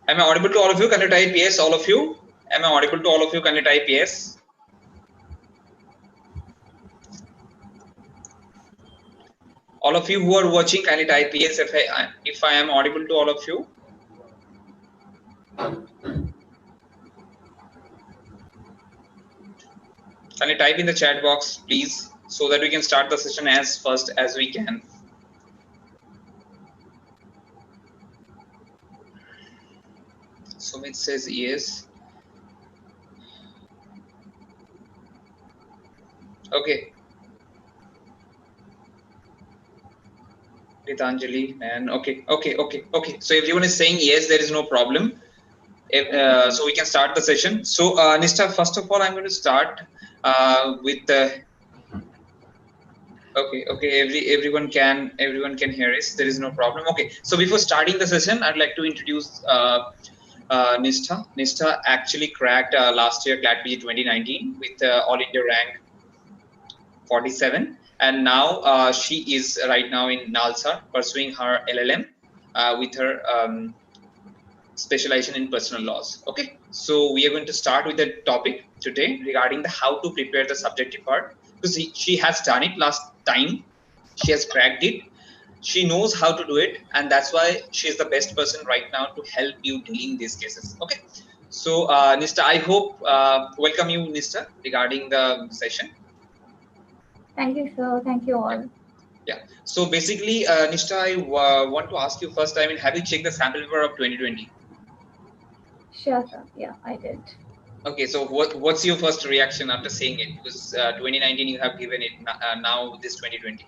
Am I audible to all of you? Can you type yes, all of you? Am I audible to all of you? Can you type yes? All of you who are watching, can you type yes if I am audible to all of you? Can you type in the chat box, please, so that we can start the session as fast as we can. Sumit says yes. Okay. Gitanjali, man. Okay. So everyone is saying yes, there is no problem. So we can start the session. So Nishtha, first of all, I'm going to start with the. Okay. Everyone can hear us. There is no problem. Okay. So before starting the session, I'd like to introduce Nishtha. Nishtha actually cracked last year Clat 2019 with All India rank 47, and now she is right now in Nalsar pursuing her LLM with her specialization in personal laws. Okay, so we are going to start with the topic today regarding the how to prepare the subjective part, because she has done it last time, she has cracked it, she knows how to do it, and that's why she is the best person right now to help you dealing these cases. Okay, so Nista, I hope welcome you, Nista, regarding the session. Thank you, sir. Thank you all. Yeah. So basically, Nishta, I want to ask you first. I mean, have you checked the sample paper of 2020? Sure, sir. Yeah, I did. Okay. So what's your first reaction after seeing it? Because 2019 you have given it, now this 2020.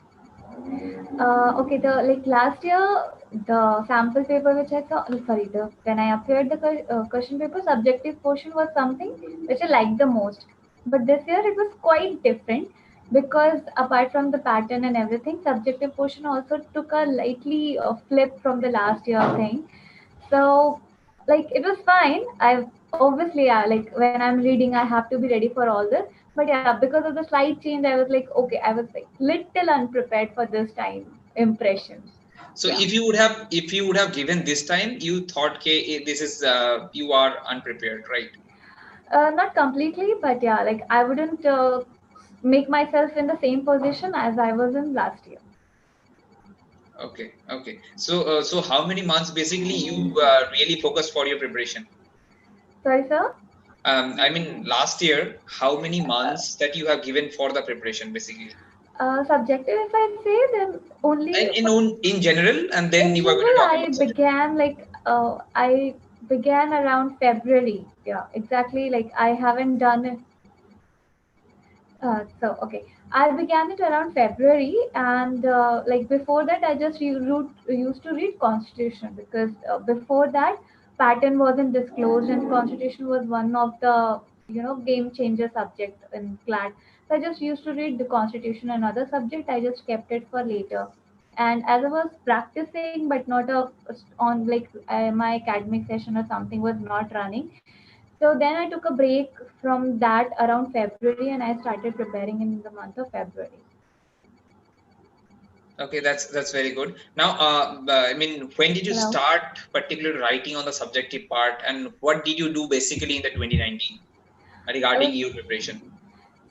Okay, the like last year, the sample paper which I saw, sorry, the when I appeared the question paper, subjective portion was something which I liked the most. But this year it was quite different because apart from the pattern and everything, subjective portion also took a lightly flip from the last year thing. So, like, it was fine. I obviously, yeah, like when I'm reading, I have to be ready for all this. But yeah, because of the slight change, I was like, okay, I was like little unprepared for this time impressions. So Yeah. if you would have given this time, you thought, okay, this is you are unprepared, right? Not completely, but yeah, like I wouldn't make myself in the same position as I was in last year. Okay. So how many months basically you really focused for your preparation? Sorry, sir. I mean, last year, how many months that you have given for the preparation, basically? Subjective, if I say, then only In general, and then in you are going to general, talk I about subject. began I began around February. Yeah, exactly. Like I haven't done it. So okay, I began it around February, and like before that, I just used to read Constitution because before that, pattern wasn't disclosed, and Constitution was one of the game changer subject in Clat. So I just used to read the Constitution. Another subject I just kept it for later. And as I was practicing, but not on like my academic session or something was not running, so then I took a break from that around February and I started preparing in the month of February. Okay, that's very good. Now, I mean, when did you Hello. start particularly writing on the subjective part, and what did you do basically in the 2019 regarding Uh, your preparation?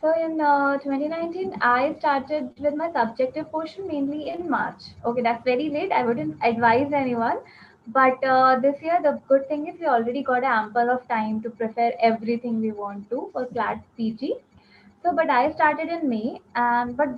so in 2019, I started with my subjective portion mainly in March. Okay, that's very late. I wouldn't advise anyone. But this year, the good thing is we already got ample of time to prepare everything we want to for CLAT PG. So, but I started in May, and but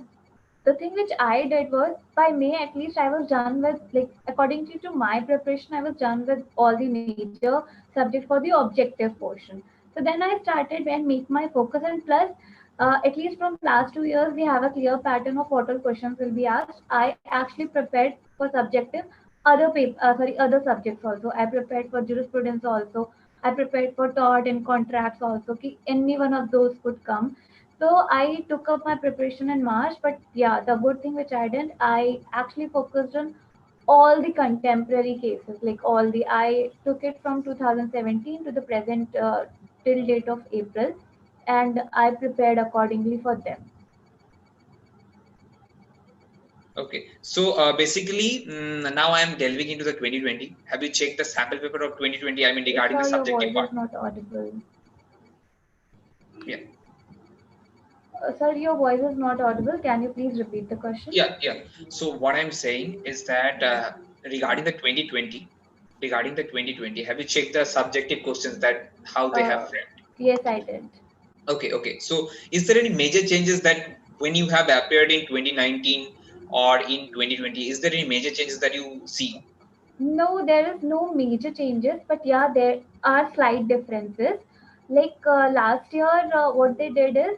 the thing which I did was by May at least I was done with, like, according to my preparation, I was done with all the major subjects for the objective portion. So then I started and make my focus, and plus at least from last 2 years we have a clear pattern of what all questions will be asked. I actually prepared for subjective other subjects also. I prepared for jurisprudence also. I prepared for tort and contracts also. Any one of those could come. So I took up my preparation in March, but yeah, the good thing which I did, I actually focused on all the contemporary cases, like all the, I took it from 2017 to the present till date of April, and I prepared accordingly for them. Okay. So basically, now I am delving into the 2020. Have you checked the sample paper of 2020? I mean, regarding the Sir, your subjective voice part. is not audible. Yeah. Sir, your voice is not audible. Can you please repeat the question? Yeah. So what I'm saying is that regarding the 2020, have you checked the subjective questions that how they have Uh, framed? yes, I did. Okay. So is there any major changes that when you have appeared in 2019 or in 2020, is there any major changes that you see? No, there is no major changes, but yeah, there are slight differences. Like last year, what they did is,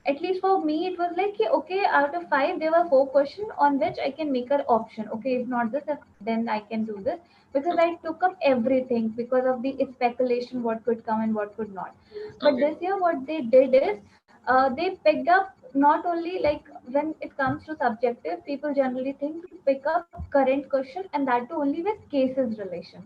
at least for me, it was like, okay, out of five, there were four questions on which I can make an option. Okay, if not this, then I can do this because Okay. I took up everything because of the speculation what could come and what could not. But Okay. this year, what they did is, they picked up not only like when it comes to subjective, people generally think to pick up current question and that too only with cases relation.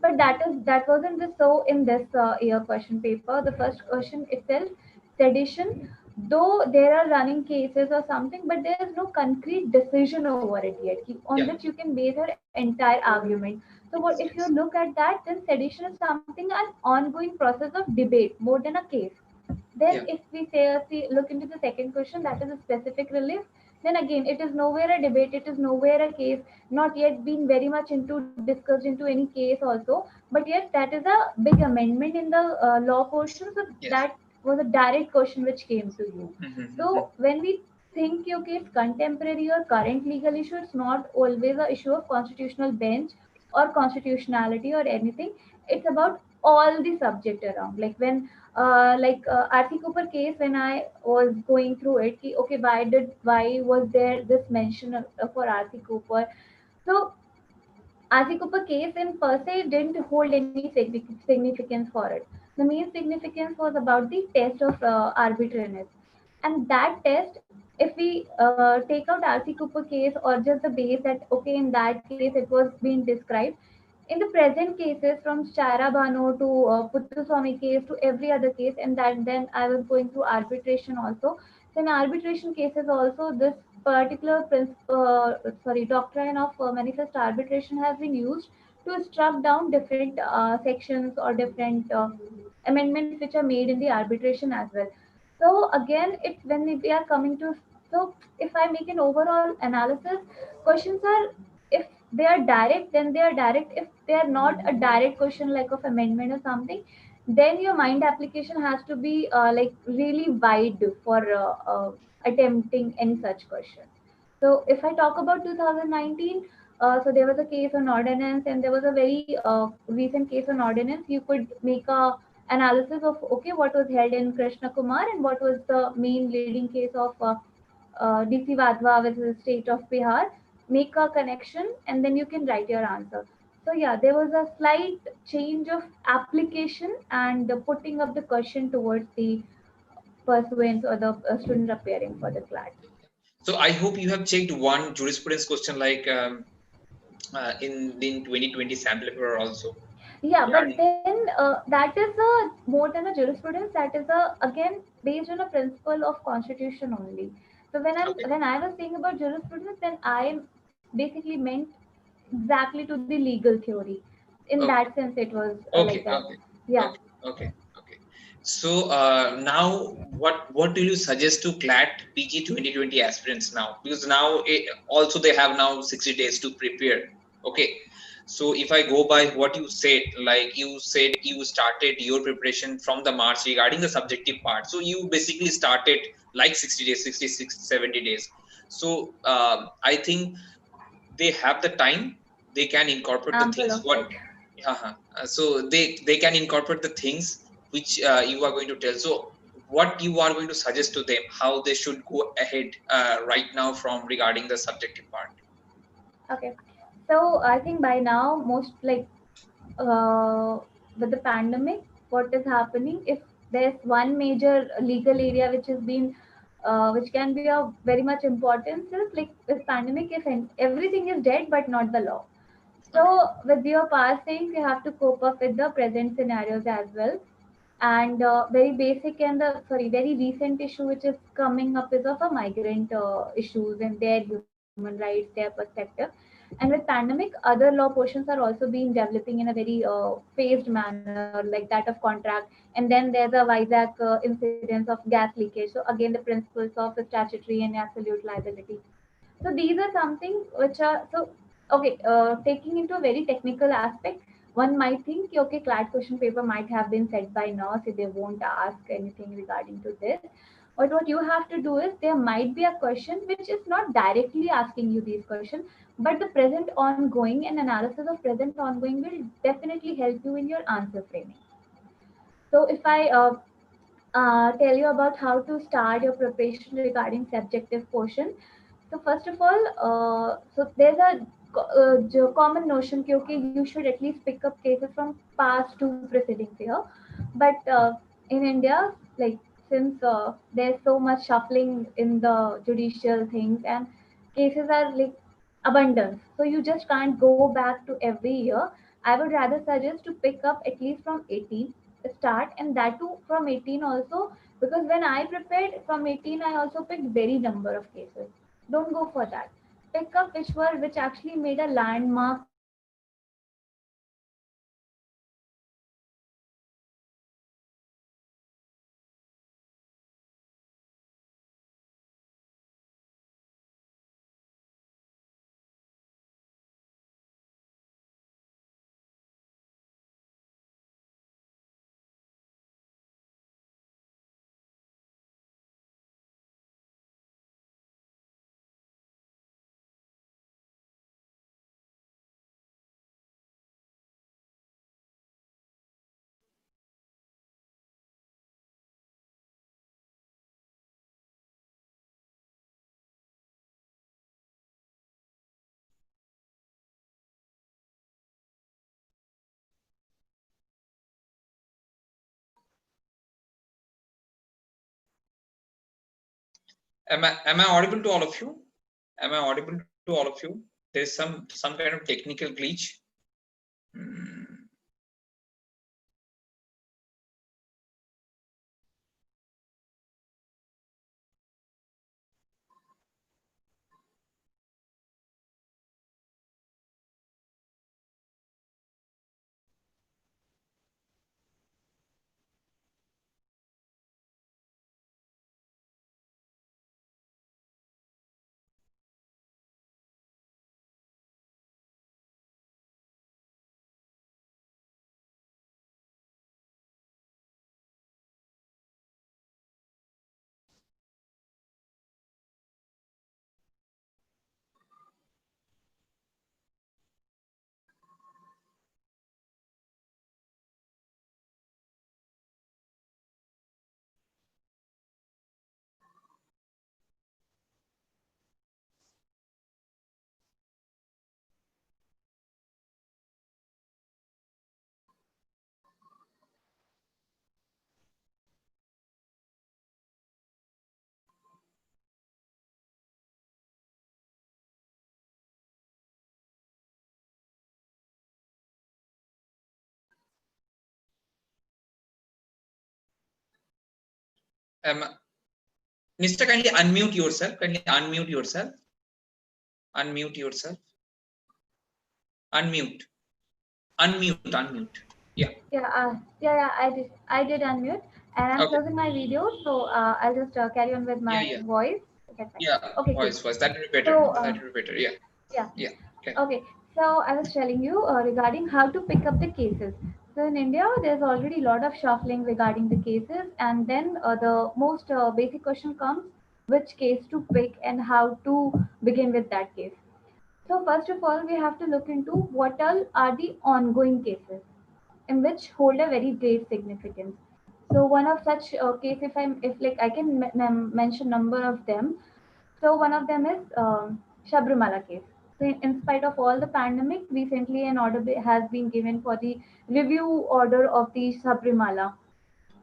But that wasn't the so in this year question paper. The first question itself, sedition, though there are running cases or something, but there is no concrete decision over it yet on Yeah. which you can base your entire argument. So what Yes. if you Yes. look at that, then sedition is something an ongoing process of debate more than a case. Then, Yeah. if we say look into the second question, that is a specific relief. Then again, it is nowhere a debate. It is nowhere a case. Not yet been very much into discussed into any case also. But yes, that is a big amendment in the law portion. So Yes. that was a direct question which came to you. Mm-hmm. So when we think okay, it's contemporary or current legal issue, it's not always a issue of constitutional bench or constitutionality or anything. It's about all the subject around. Like when Arthi Cooper case, when I was going through it, ki, okay, why was there this mention for Arthi Cooper? So Arthi Cooper case in per se didn't hold any significance for it. The main significance was about the test of arbitrariness, and that test, if we take out Arthi Cooper case or just the base that okay, in that case it was being described in the present cases from Shara Bano to Puttuswamy case to every other case, and that then I was going through arbitration also. So in arbitration cases also, this particular doctrine of manifest arbitration has been used to struck down different sections or different amendments which are made in the arbitration as well. So again, it when we are coming to, so if I make an overall analysis, questions are, if they are direct, then they are direct. If they are not a direct question like of amendment or something, then your mind application has to be like really wide for attempting any such question. So if I talk about 2019, so there was a case on ordinance, and there was a very recent case on ordinance. You could make a analysis of okay, what was held in Krishna Kumar and what was the main leading case of DC Vadhwa with the state of Bihar. Make a connection, and then you can write your answer. So yeah, there was a slight change of application and the putting of the question towards the pursuance or the student appearing for the Clat. So I hope you have checked one jurisprudence question like in 2020 sample paper also Yeah, but regarding. then that is a more than a jurisprudence. That is a again based on a principle of constitution only. So Okay. when I was saying about jurisprudence, then I basically meant exactly to the legal theory. In that Okay. sense, it was like Okay. that. Okay. Yeah. Okay. So now, what do you suggest to CLAT PG 2020 aspirants now? Because now also they have now 60 days to prepare. Okay. So if I go by what you said, like you said you started your preparation from the March regarding the subjective part. So you basically started like 60 days, 66, 70 days. So I think they have the time, they can incorporate the Ample things of what. it. So they can incorporate the things which you are going to tell. So what you are going to suggest to them how they should go ahead right now from regarding the subjective part. Okay. So I think by now most like uh, with the pandemic, what is happening, if there's one major legal area which has been which can be of very much importance, is like with pandemic, if everything is dead but not the law. So Okay. with your past things, you have to cope up with the present scenarios as well. And very basic and the sorry very recent issue which is coming up is of a migrant issues and their human rights, their perspective. And with pandemic, other law portions are also being developing in a very phased manner, like that of contract. And then there's a Vizag incidence of gas leakage. So again, the principles of statutory and absolute liability. So these are something which are so okay. Taking into a very technical aspect, one might think okay, Clat question paper might have been set by now, so they won't ask anything regarding to this. But what you have to do is there might be a question which is not directly asking you these questions, but the present ongoing and analysis of present ongoing will definitely help you in your answer framing. So if I tell you about how to start your preparation regarding subjective portion. So first of all, so there's a common notion कि okay, you should at least pick up cases from past two proceedings here. But in India, like since there's so much shuffling in the judicial things and cases are like abundance, so you just can't go back to every year. I would rather suggest to pick up at least from 18 start, and that too from 18 also, because when I prepared from 18 I also picked very number of cases. Don't go for that. Pick up which actually made a landmark in your cases which are very Am I audible to all of you? Am I audible to all of you? There's some kind of technical glitch. Hmm. Nista, kindly unmute yourself. Kindly unmute yourself. Unmute yourself. Unmute. Unmute. Yeah. yeah, I did unmute, and I'm Okay. closing my video, so I'll just carry on with Yeah, my yeah. voice. That's fine. Yeah. Okay, cool. Voice. That will be better. So That will be better. Yeah. yeah. Yeah. Okay. Okay, so I was telling you regarding how to pick up the cases. So in India, there's already a lot of shuffling regarding the cases, and then the most basic question comes: which case to pick and how to begin with that case. So first of all, we have to look into what all are the ongoing cases in which hold a very great significance. So one of such case, if like I can mention number of them. So one of them is Shabrimala case. So in spite of all the pandemic, recently an order has been given for the review order of the Shabrimala.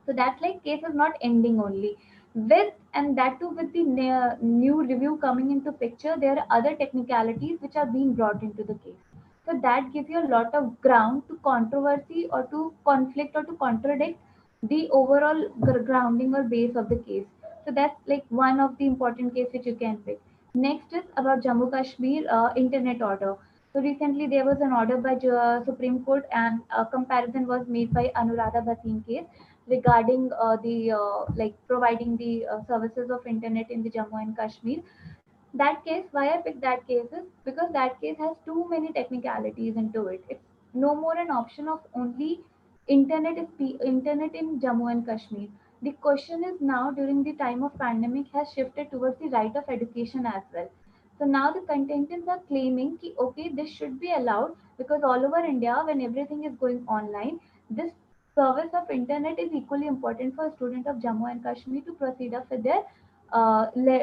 So that like case is not ending only with, and that too with the new review coming into picture. There are other technicalities which are being brought into the case. So that gives you a lot of ground to controversy or to conflict or to contradict the overall grounding or base of the case. So that's like one of the important case which you can pick. Next is about Jammu Kashmir internet order. So recently there was an order by Supreme Court, and a comparison was made by Anuradha Bhasin case regarding the like providing the services of internet in the Jammu and Kashmir. That case, why I picked that case is because that case has too many technicalities into it. It's no more an option of only internet in Jammu and Kashmir. The question is now during the time of pandemic has shifted towards the right of education as well. So now the contestants are claiming that okay, this should be allowed because all over India, when everything is going online, this service of internet is equally important for a student of Jammu and Kashmir to proceed up with their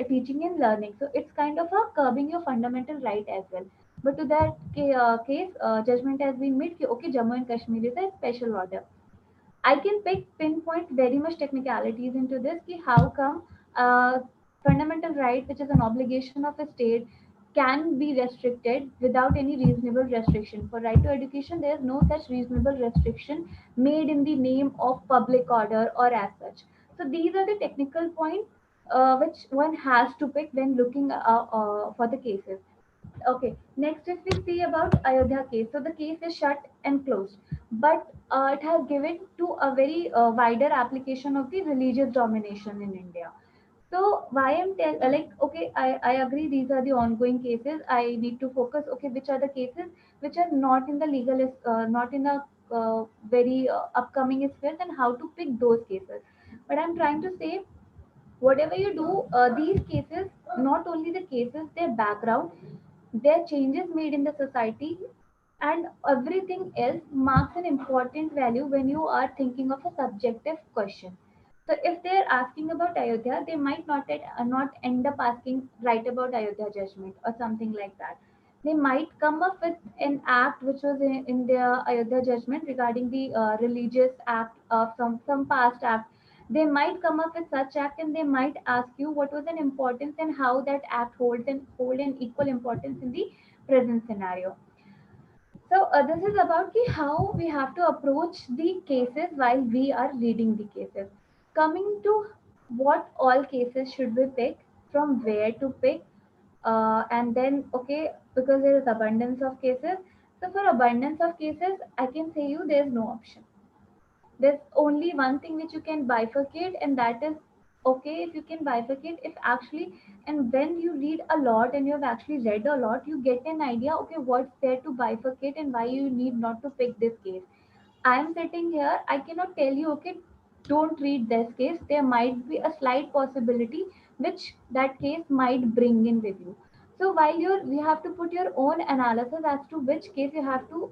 teaching and learning. So it's kind of a curbing your fundamental right as well. But to that case, judgment has been made. Okay, Jammu and Kashmir is a special order. I can pinpoint very much technicalities into this. Ki how come fundamental right, which is an obligation of a state, can be restricted without any reasonable restriction. For right to education, there is no such reasonable restriction made in the name of public order or as such. So these are the technical points which one has to pick when looking for the cases. Okay, next if we see about Ayodhya case, so the case is shut and closed, but it has given to a very wider application of the religious domination in India. So why I'm like okay, I agree these are the ongoing cases. I need to focus okay which are the cases which are not in the legal not in the very upcoming sphere, and how to pick those cases. But I'm trying to say whatever you do, these cases, not only the cases, their background, their changes made in the society, and everything else marks an important value when you are thinking of a subjective question. So if they are asking about Ayodhya, they might not end up asking right about Ayodhya judgment or something like that. They might come up with an act which was in their Ayodhya judgment regarding the religious act of some past act. They might come up with such act, and they might ask you what was an importance and how that act hold an equal importance in the present scenario. So this is about how we have to approach the cases while we are reading the cases. Coming to what all cases should we pick, from where to pick, and then okay, because there is abundance of cases. So for abundance of cases, I can say you there is no option. There's only one thing which you can bifurcate, and that is okay if you can bifurcate if actually, and when you read a lot and you have actually read a lot, you get an idea okay what's there to bifurcate and why you need not to pick this case. I am sitting here, I cannot tell you okay don't read this case. There might be a slight possibility which that case might bring in with you. So while you have to put your own analysis as to which case you have to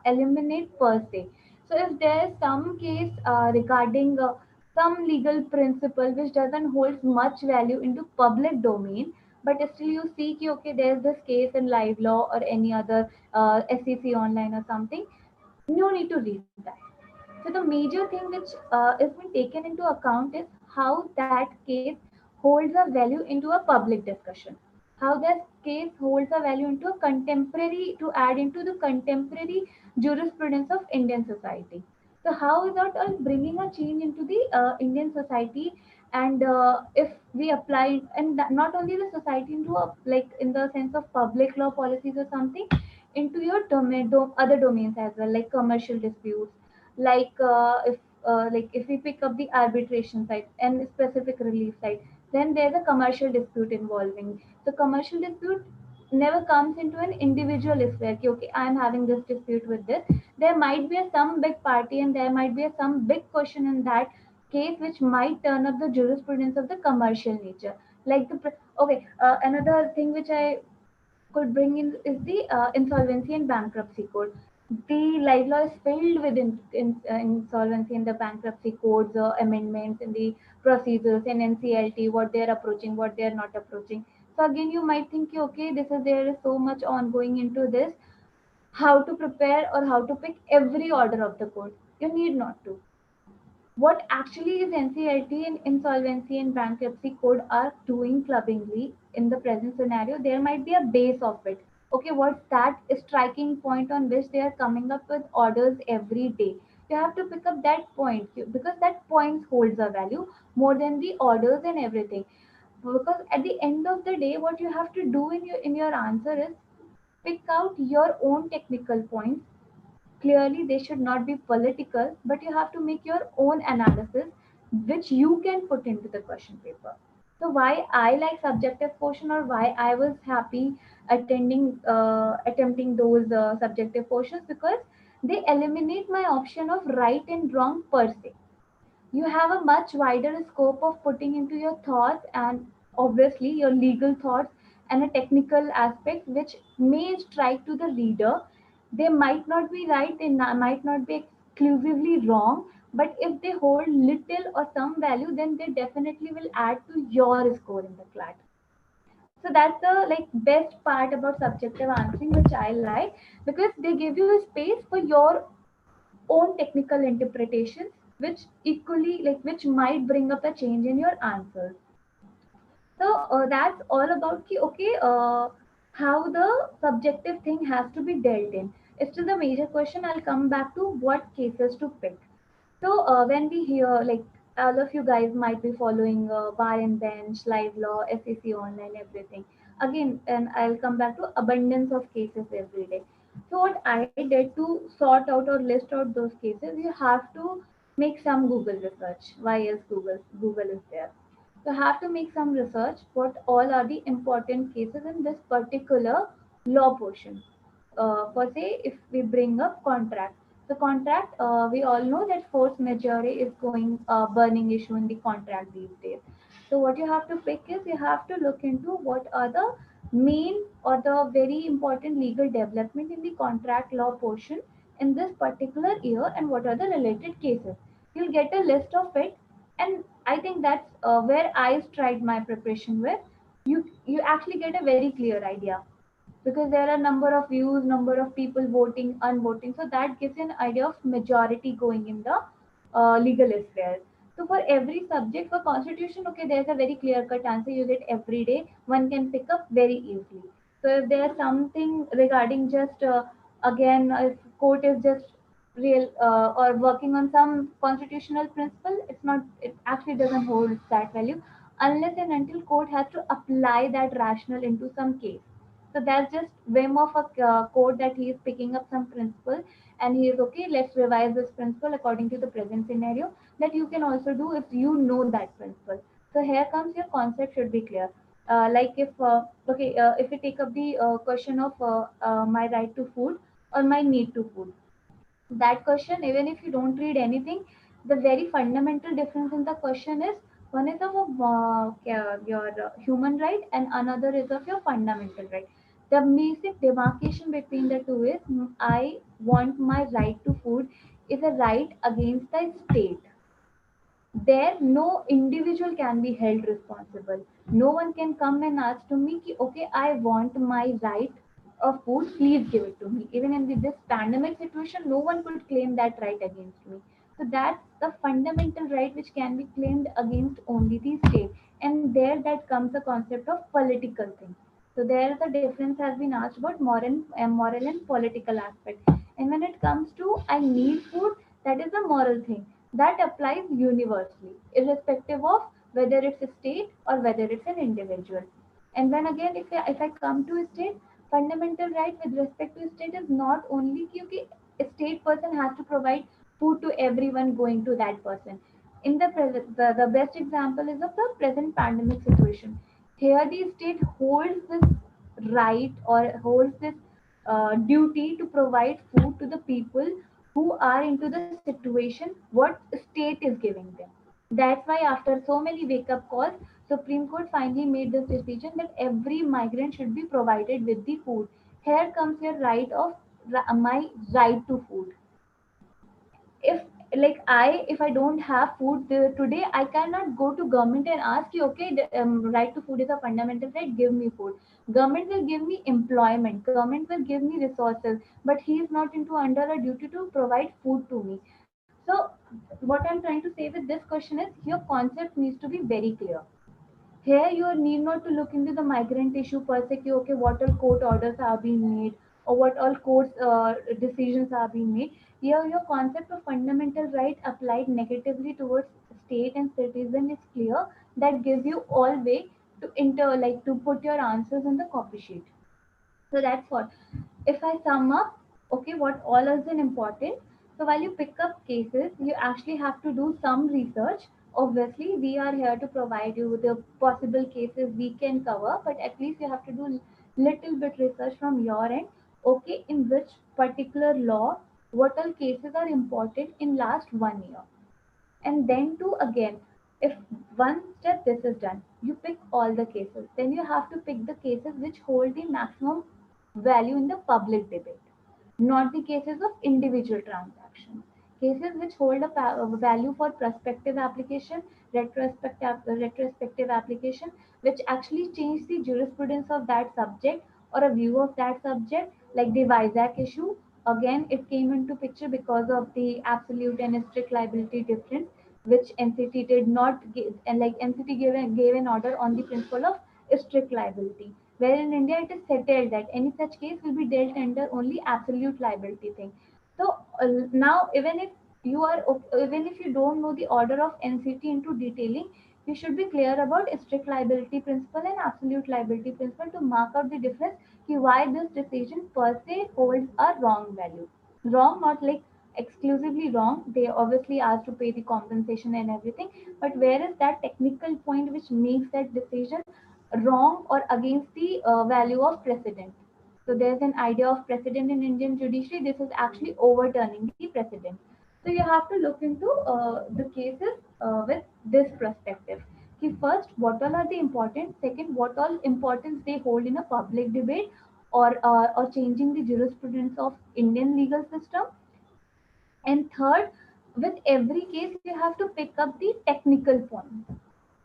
eliminate per se. So if there is some case regarding some legal principle which doesn't hold much value into public domain, but still you see ki, okay there's this case in live law or any other SEC online or something, no need to read that. So the major thing which is being taken into account is how that case holds a value into a public discussion. How that case holds a value into a contemporary to add into the contemporary jurisprudence of Indian society. So how is that all bringing a change into the Indian society, and if we apply and not only the society into a like in the sense of public law policies or something, into your other domains as well, like commercial disputes, like if we pick up the arbitration side and specific relief side, then there's a commercial dispute involving. The commercial dispute never comes into an individual sphere ki, okay I'm having this dispute with this. There might be some big party, and there might be some big question in that case which might turn up the jurisprudence of the commercial nature, like okay, another thing which I could bring in is the insolvency and bankruptcy code. The live law is filled with insolvency and the bankruptcy codes, amendments in the procedures and NCLT, what they are approaching, what they are not approaching. So again, you might think, okay, this is there is so much ongoing into this. How to prepare or how to pick every order of the code? You need not to. What actually is NCLT and Insolvency and Bankruptcy Code are doing clubbingly in the present scenario, there might be a base of it. Okay, what's that striking point on which they are coming up with orders every day? You have to pick up that point because that point holds a value more than the orders and everything. Because at the end of the day, what you have to do in your answer is pick out your own technical points. Clearly they should not be political, but you have to make your own analysis which you can put into the question paper. So why I like subjective portion, or why I was happy attempting those subjective portions, because they eliminate my option of right and wrong per se. You have a much wider scope of putting into your thoughts, and obviously your legal thoughts and a technical aspect which may strike to the reader. They might not be right, they might not be exclusively wrong, but if they hold little or some value, then they definitely will add to your score in the clat. So that's the like best part about subjective answering, which I like, because they give you a space for your own technical interpretations, which equally like which might bring up a change in your answers. So that's all about ki, okay, how the subjective thing has to be dealt in. It's still the major question. I'll come back to what cases to pick. So when we hear, like, all of you guys might be following bar and bench, live law, SEC online, everything. Again, and I'll come back to abundance of cases every day. So what I did to sort out or list out those cases, you have to make some Google research. Why is Google is there? You have to make some research what all are the important cases in this particular law portion. For say, if we bring up contract, the contract, we all know that force majeure is going burning issue in the contract these days. So what you have to pick is you have to look into what are the main or the very important legal development in the contract law portion in this particular year, and what are the related cases. You'll get a list of it, and I think that's where I tried my preparation with. You actually get a very clear idea, because there are number of views, number of people voting, unvoting, so that gives you an idea of majority going in the legal affairs. So for every subject, for constitution, okay, there's a very clear cut answer, you get every day, one can pick up very easily. So if there's something regarding just again, if court is just real or working on some constitutional principle, it's not, it actually doesn't hold that value unless and until court has to apply that rationale into some case. So that's just whim of a code that he is picking up some principle, and he is okay. Let's revise this principle according to the present scenario. That you can also do if you know that principle. So here comes your concept should be clear. Like if okay, if we take up the question of my right to food or my need to food, that question, even if you don't read anything, the very fundamental difference in the question is, one is of your human right, and another is of your fundamental right. The basic demarcation between the two is, I want my right to food is a right against the state. There no individual can be held responsible. No one can come and ask to me ki, okay, I want my right of food, please give it to me. Even in this pandemic situation, no one could claim that right against me. So that's the fundamental right which can be claimed against only the state. And there that comes the concept of political thing. So there the difference has been asked about moral and political aspect. And when it comes to I need food, that is a moral thing that applies universally, irrespective of whether it's a state or whether it's an individual. And then again, if I come to a state, fundamental right with respect to state is not only कि a state person has to provide food to everyone going to that person. In the present, the best example is of the present pandemic situation. Here, the state holds this right or holds this duty to provide food to the people who are into the situation what state is giving them. That's why after so many wake up calls, Supreme Court finally made this decision that every migrant should be provided with the food. Here comes your right of my right to food. If like if I don't have food today, I cannot go to government and ask you, okay, the right to food is a fundamental right, give me food. Government will give me employment, government will give me resources, but he is not into under a duty to provide food to me. So what I'm trying to say with this question is, your concept needs to be very clear. Here you need not to look into the migrant issue per se, कि, okay, what all court orders are being made, or what all courts decisions are being made. Here, your concept of fundamental right applied negatively towards state and citizen is clear. That gives you all way to to put your answers in the copy sheet. So that's what. If I sum up, okay, what all is an important. So while you pick up cases, you actually have to do some research. Obviously, we are here to provide you with the possible cases we can cover, but at least you have to do little bit research from your end. Okay, in which particular law, what all cases are important in last 1 year, and then to again, if one step this is done, you pick all the cases, then you have to pick the cases which hold the maximum value in the public debate, not the cases of individual transactions. Cases which hold a value for prospective application, retrospective application, which actually change the jurisprudence of that subject or a view of that subject, like the Vizag issue. Again, it came into picture because of the absolute and strict liability difference, which NCT did not give, and like NCT gave an order on the principle of strict liability, where in India it is settled that any such case will be dealt under only absolute liability thing. So now, even if you don't know the order of NCT into detailing, you should be clear about strict liability principle and absolute liability principle to mark out the difference. Why this decision per se holds a wrong value. Wrong, not like exclusively wrong. They obviously asked to pay the compensation and everything, but where is that technical point which makes that decision wrong or against the value of precedent? So there's an idea of precedent in Indian judiciary. This is actually overturning the precedent. So you have to look into the cases with this perspective. Okay, first, what all are the important? Second, what all importance they hold in a public debate or changing the jurisprudence of Indian legal system. And third, with every case, you have to pick up the technical point.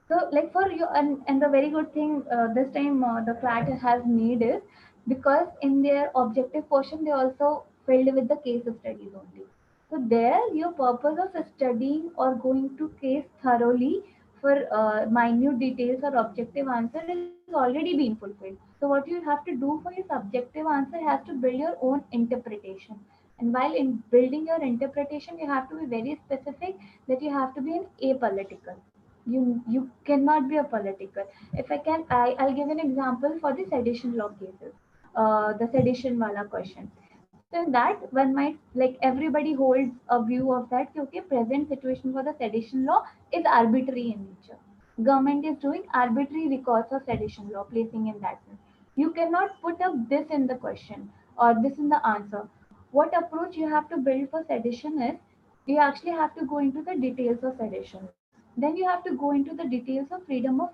So, like for you, and the very good thing this time the Clat has made is because in their objective portion they also filled with the case studies only. So there, your purpose of studying or going to case thoroughly for minute details or objective answer is already been fulfilled. So what you have to do for your subjective answer has to build your own interpretation. And while in building your interpretation, you have to be very specific that you have to be an apolitical. You cannot be a political. If I'll give an example for the sedition law cases, the sedition wala question. So in that, one might, like, everybody holds a view of that कि, okay, present situation for the sedition law is arbitrary in nature. Government is doing arbitrary recourse of sedition law, placing in that sense. You cannot put up this in the question or this in the answer. What approach you have to build for sedition is you actually have to go into the details of sedition. Then you have to go into the details of freedom of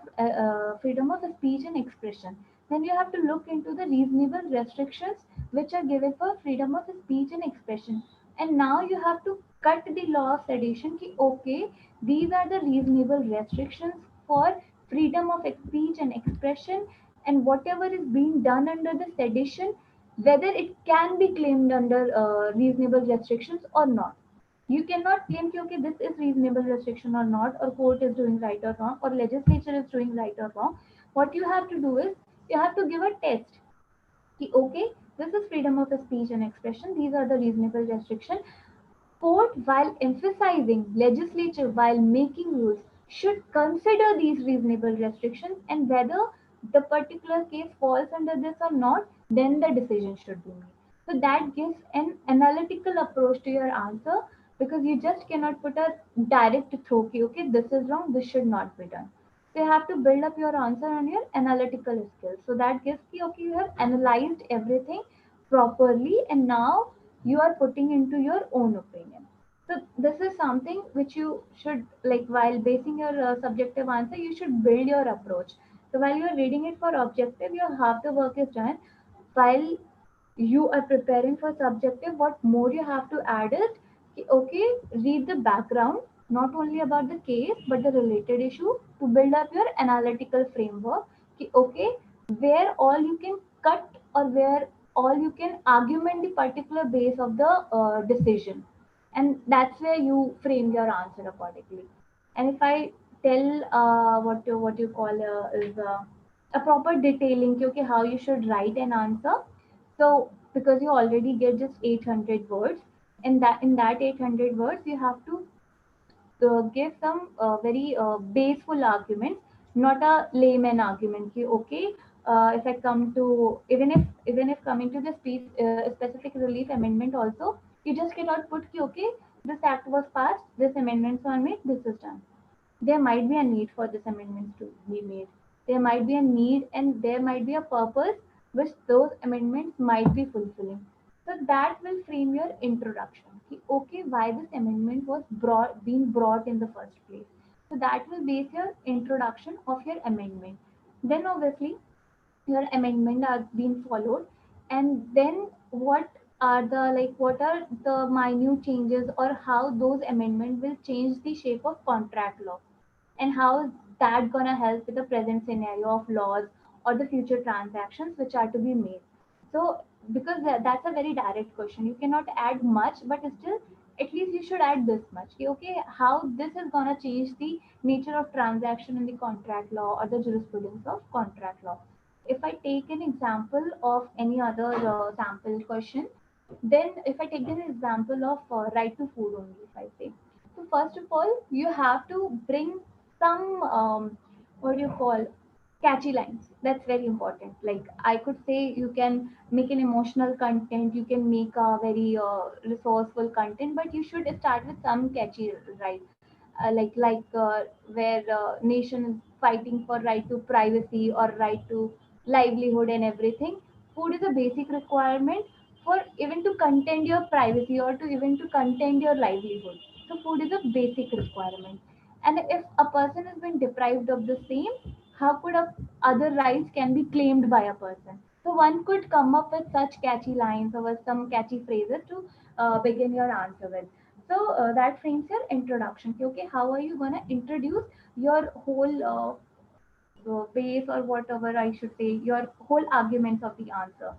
speech and expression. Then you have to look into the reasonable restrictions which are given for freedom of speech and expression. And now you have to cut the law of sedition ki, okay, these are the reasonable restrictions for freedom of speech and expression, and whatever is being done under the sedition, whether it can be claimed under reasonable restrictions or not. You cannot claim कि, okay, this is reasonable restriction or not, or court is doing right or wrong, or legislature is doing right or wrong. What you have to do is you have to give a test कि, okay, this is freedom of speech and expression, these are the reasonable restriction. Court, while emphasizing, legislature, while making rules, should consider these reasonable restrictions, and whether the particular case falls under this or not, then the decision should be made. So that gives an analytical approach to your answer, because you just cannot put a direct throw, okay, this is wrong, this should not be done. So you have to build up your answer on your analytical skills. So that gives you, okay, you have analyzed everything properly, and now you are putting into your own opinion. So this is something which you should, like, while basing your subjective answer, you should build your approach. So while you are reading it for objective, your half the work is done. While you are preparing for subjective, what more you have to add is okay, read the background, not only about the case but the related issue, to build up your analytical framework. Okay, where all you can cut or where all you can argument the particular base of the decision, and that's where you frame your answer accordingly. And if I tell what you call is a proper detailing कि, okay, how you should write an answer. So because you already get just 800 words. And that in that 800 words you have to give some very baseful arguments, not a layman argument. Ki, okay, if I come to even if coming to the specific relief amendment also, you just cannot put ki, okay, this act was passed, this amendments are made, this is done. There might be a need for this amendments to be made. There might be a need and there might be a purpose which those amendments might be fulfilling. So that will frame your introduction. Okay, why this amendment was being brought in the first place. So that will base your introduction of your amendment. Then obviously your amendment are being followed, and then what are the minute changes or how those amendments will change the shape of contract law, and how is that gonna help with the present scenario of laws or the future transactions which are to be made. So because that's a very direct question, you cannot add much, but still at least you should add this much. Okay, how this is gonna change the nature of transaction in the contract law or the jurisprudence of contract law. If I take an example of any other sample question, then if I take an example of right to food only, if I say, so first of all, you have to bring some what do you call catchy lines. That's very important. Like I could say, you can make an emotional content, you can make a very resourceful content, but you should start with some catchy, right? Where nation is fighting for right to privacy or right to livelihood and everything. Food is a basic requirement for even to contend your privacy or to even to contend your livelihood. So food is a basic requirement. And if a person has been deprived of the same, how could other rights can be claimed by a person? So one could come up with such catchy lines or with some catchy phrases to begin your answer with. So that frames your introduction. Okay, how are you gonna introduce your whole base, or whatever I should say, your whole arguments of the answer.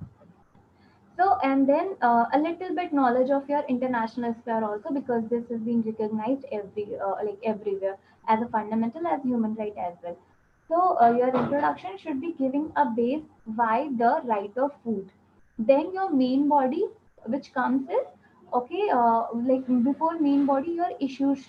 So, and then a little bit knowledge of your international sphere also, because this is being recognized everywhere as a fundamental, as human right as well. So, your introduction should be giving a base why the right of food. Then your main body, which comes is okay. Before main body, your issues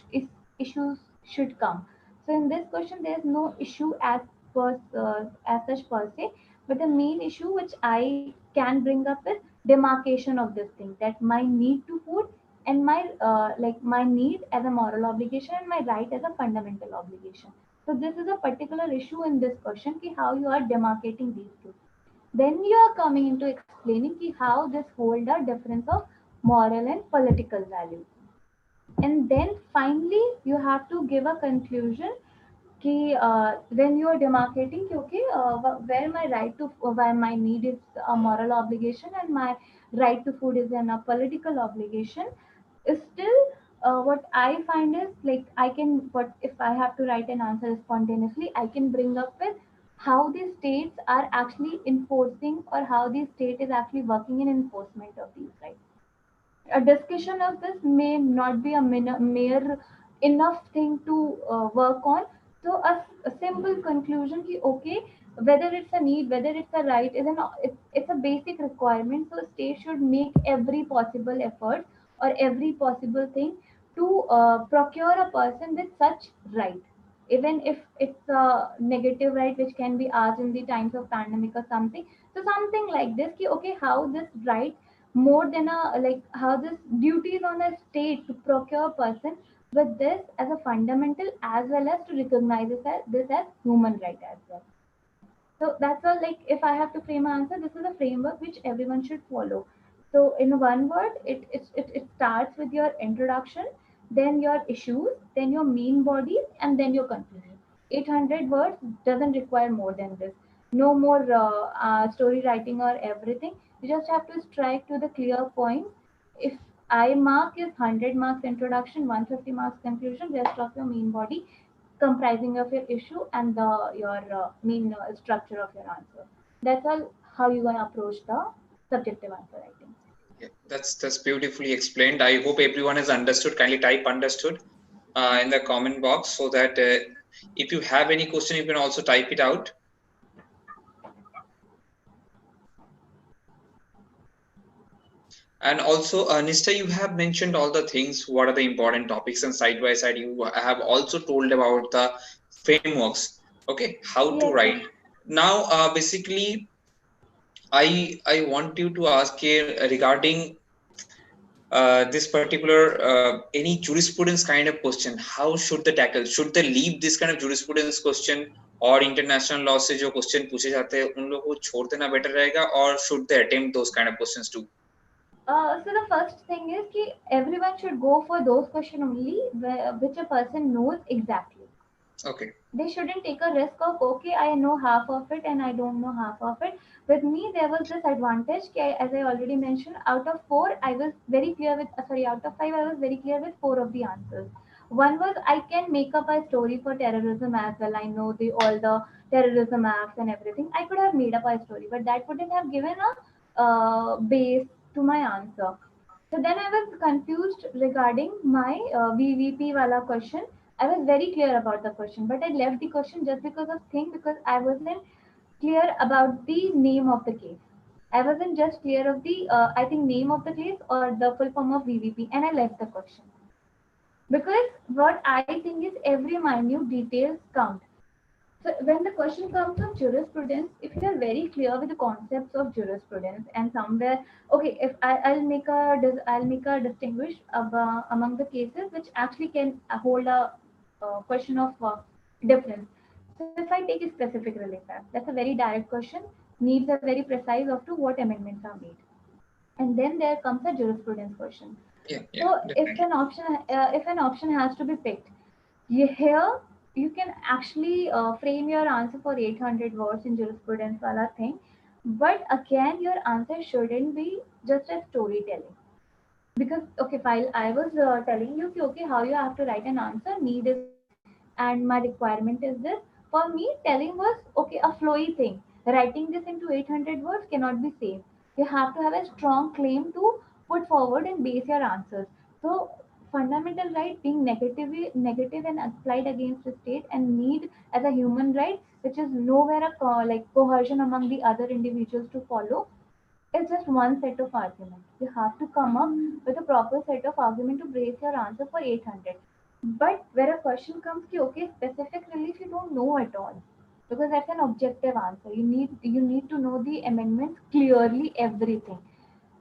should come. So in this question, there is no issue as such per se, but the main issue which I can bring up is demarcation of this thing, that my need to food and my need as a moral obligation and my right as a fundamental obligation. So this is a particular issue in this question, ki how you are demarcating these two. Then you are coming into explaining ki how this hold a difference of moral and political value. And then finally you have to give a conclusion कि when you are demarcating कि okay, where my right to why my need is a moral obligation and my right to food is a political obligation, is still what I find is, like, I can, what if I have to write an answer spontaneously, I can bring up with how the states are actually enforcing, or how the state is actually working in enforcement of these rights. A discussion of this may not be a mere enough thing to work on. So a simple conclusion ki okay, whether it's a need, whether it's a right, it's a basic requirement. So state should make every possible effort or every possible thing to procure a person with such right, even if it's a negative right which can be asked in the times of pandemic or something. So something like this ki okay, how this right more than a, like, how this duty is on a state to procure a person with this as a fundamental, as well as to recognize this as human right as well. So that's all. Like, if I have to frame an answer, this is a framework which everyone should follow. So in one word, it starts with your introduction, then your issues, then your main body, and then your conclusion. 800 words doesn't require more than this. No more story writing or everything. You just have to strike to the clear points. If I mark is 100 marks introduction, 150 marks conclusion, rest of your main body comprising of your issue and your main structure of your answer. That's all how you're gonna approach the subjective answer writing. Yeah, that's beautifully explained. I hope everyone has understood. Kindly type understood in the comment box, so that if you have any question, you can also type it out. And also, Nista, you have mentioned all the things, what are the important topics, and side by side, you have also told about the frameworks. Okay, how to Yes, write. yes. Now, basically, I want you to ask here regarding this particular any jurisprudence kind of question. How should they tackle? Should they leave this kind of jurisprudence question, or international law से जो question पूछे जाते हैं उन लोगों को छोड़ देना better रहेगा, or should they attempt those kind of questions too? So the first thing is कि everyone should go for those questions only which a person knows exactly. Okay. They shouldn't take a risk of, okay, I know half of it and I don't know half of it. With me there was this advantage as I already mentioned, out of four I was very clear with sorry, out of five I was very clear with four of the answers. One was I can make up a story for terrorism as well. I know the all the terrorism acts and everything. I could have made up a story, but that wouldn't have given a base to my answer. So then I was confused regarding my VVP wala question. I was very clear about the question, but I left the question just because of thing, because I wasn't clear about the name of the case. I wasn't just clear of the I think name of the case or the full form of VVP, and I left the question because what I think is every minute details count. So when the question comes of jurisprudence, if you are very clear with the concepts of jurisprudence and somewhere, okay, if I'll make a distinguish among the cases which actually can hold a question of difference. So if I take a specific relief act, that's a very direct question, needs a very precise of to what amendments are made, and then there comes a jurisprudence question. Yeah, yeah, So definitely. if an option has to be picked, here you can actually frame your answer for 800 words in jurisprudence wala thing, but again your answer shouldn't be just a storytelling. Because okay, while I was telling you कि, okay, how you have to write an answer, need is this and my requirement is this, for me telling was okay, a flowy thing. Writing this into 800 words cannot be safe. You have to have a strong claim to put forward and base your answers. So fundamental right being negative and applied against the state, and need as a human right which is nowhere a like coercion among the other individuals to follow, it's just one set of arguments. You have to come up with a proper set of argument to brace your answer for 800. But where a question comes, ki, okay, specific relief you don't know at all, because that's an objective answer. You need to know the amendments clearly, everything.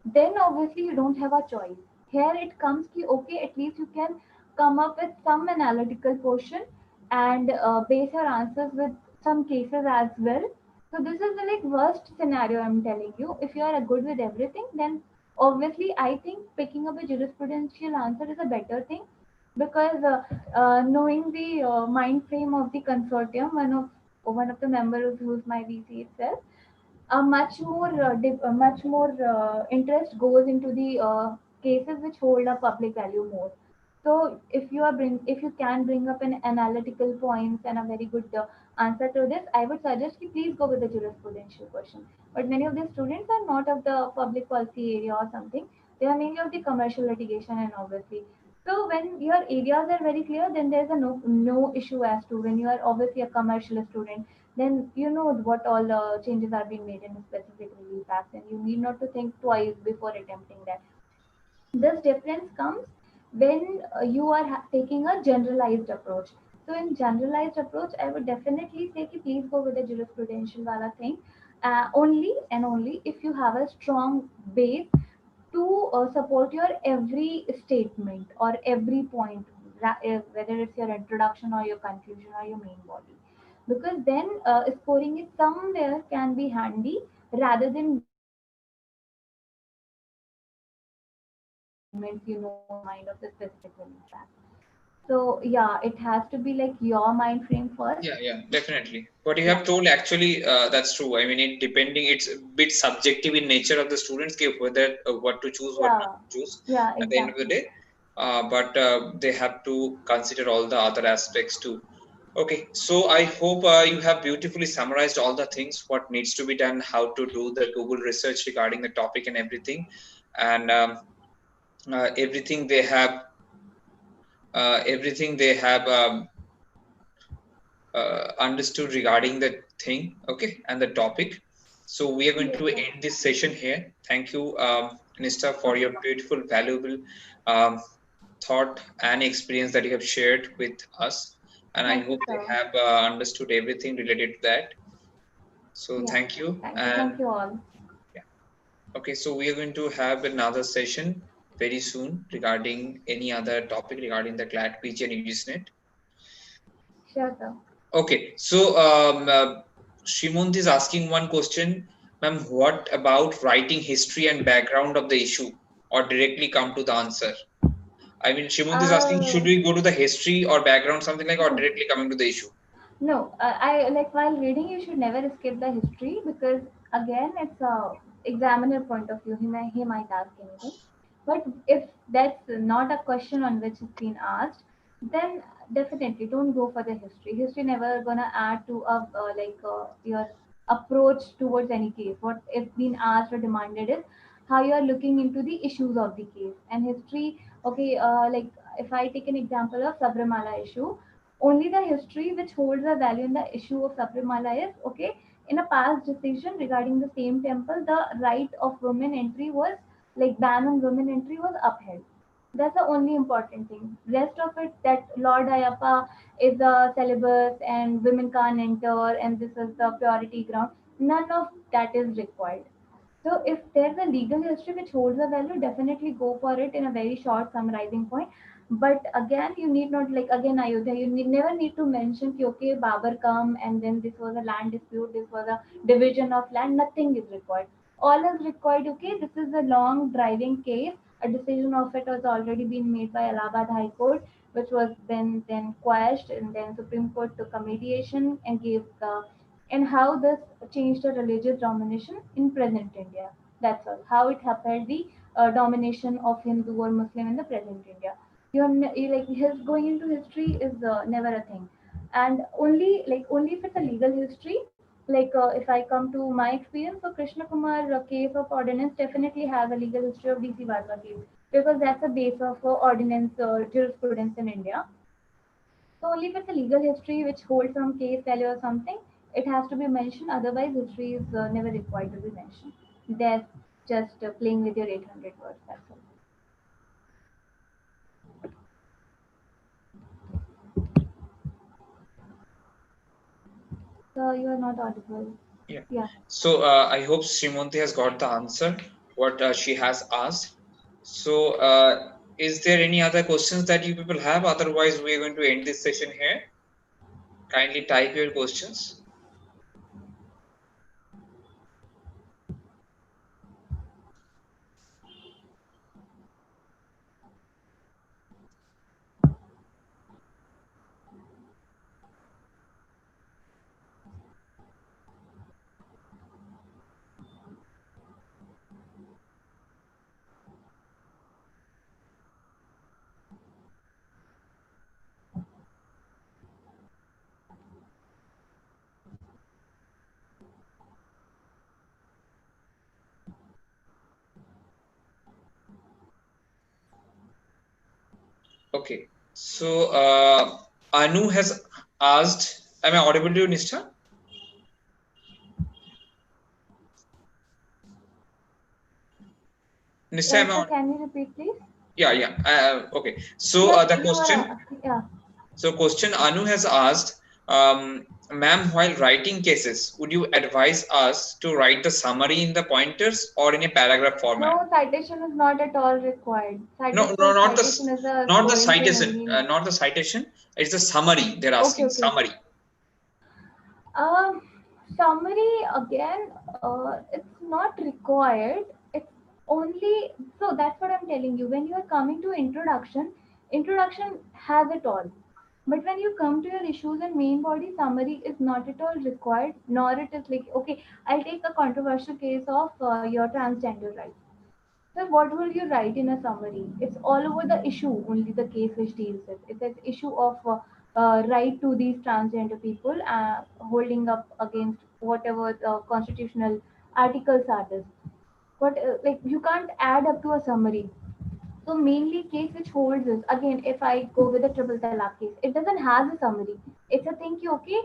Then obviously you don't have a choice. Here it comes ki, okay, at least you can come up with some analytical portion and base your answers with some cases as well. So this is the like worst scenario I'm telling you. If you are good with everything, then obviously I think picking up a jurisprudential answer is a better thing, because knowing the mind frame of the consortium, one of the members who's my VC itself, a much more interest goes into the cases which hold a public value more. So if you can bring up an analytical points and a very good answer to this, I would suggest you please go with the jurisprudential question. But many of the students are not of the public policy area or something. They are mainly of the commercial litigation, and obviously. So when your areas are very clear, then there's a no issue as to when you are obviously a commercial student, then you know what all changes are being made in a specific relief act, and you need not to think twice before attempting that. This difference comes when you are taking a generalized approach. So in generalized approach, I would definitely say ki please go with the jurisprudential wala thing, only and only if you have a strong base to support your every statement or every point, whether it's your introduction or your conclusion or your main body. Because then scoring it somewhere can be handy rather than going with the amendments you know in mind of the specific relief act. So yeah, it has to be like your mind frame first. Yeah, yeah, definitely. What you Yeah, have told actually, that's true. I mean, it depending, it's a bit subjective in nature of the students, give whether what to choose, what not yeah, to choose yeah, at the end of the exactly. day. But they have to consider all the other aspects too. Okay, so I hope you have beautifully summarized all the things, what needs to be done, how to do the Google research regarding the topic and everything, and everything they have understood regarding the thing, okay, and the topic. So we are going Yes, to sir. end this session here. Thank you, Nista, for your beautiful, valuable um, thought and experience that you have shared with us. And I Thank you, hope they sir. have understood everything related to that. So Yeah. thank you. Thank you. And Thank you all. yeah, okay, so we are going to have another session very soon regarding any other topic regarding the Clat PG and UGSNet. Sure, sir. Okay, so Shrimont is asking one question, ma'am. What about writing history and background of the issue, or directly come to the answer? I mean, Shrimont is asking, should Uh, we go to the history or background, something like, or no. directly coming to the issue? No, I like while reading, you should never escape the history because again, it's a examiner point of view. He might ask anything, but if that's not a question on which it's been asked, then definitely don't go for the history. History never gonna add to a your approach towards any case. What if been asked or demanded is how you are looking into the issues of the case and history. Okay, like if I take an example of Sabrimala issue, only the history which holds a value in the issue of Sabrimala is okay. In a past decision regarding the same temple, the right of women entry was like ban on women entry was upheld. That's the only important thing. Rest of it, that Lord Ayappa is a celibate and women can't enter, and this is the purity ground. None of that is required. So if there's a legal history which holds a value, definitely go for it in a very short summarizing point. But again, you need not like again Ayodhya. Never need to mention कि, okay, Babar come and then this was a land dispute. This was a division of land. Nothing is required. All is required. Okay, this is a long driving case. A decision of it was already been made by Allahabad High Court, which was then quashed, and then Supreme Court took a mediation and gave the and how this changed the religious domination in present India. That's all. How it upheld the domination of Hindu or Muslim in the present India. Like his going into history is never a thing, and only if it's a legal history. If I come to my experience, so Krishna Kumar case of ordinance definitely has a legal history of DC Wadhwa case because that's a base of ordinance jurisprudence in India. So only if it's a legal history which holds some case value or something, it has to be mentioned. Otherwise, history is never required to be mentioned. That's just playing with your 800 words. That's all. So you are not audible. Yeah. Yeah. So I hope Srimonti has got the answer what she has asked. So is there any other questions that you people have? Otherwise, we are going to end this session here. Kindly type your questions. Okay. So Anu has asked, am I audible to you, Nishtha? Nishtha, am I Sir, audible? can you repeat, please? Yeah, yeah. Okay. So Yeah, the you question, are. Yeah. question Anu has asked, ma'am, while writing cases, would you advise us to write the summary in the pointers or in a paragraph format? No, citation is not at all required. No, no, Citation is a not the coincidence citation, only. not the citation. It's the summary. They're Okay, asking okay. summary. Um, Summary again, it's not required. It's only so that's what I'm telling you. When you are coming to introduction, introduction has it all. But when you come to your issues and main body, summary is not at all required, nor it is like okay. I'll take a controversial case of your transgender rights. So what will you write in a summary? It's all over the issue, only the case which deals with. It's an issue of right to these transgender people holding up against whatever the constitutional articles are this. But like you can't add up to a summary. So mainly case which holds is again if I go with a triple talaq case, it doesn't have a summary. It's a thing ki, okay,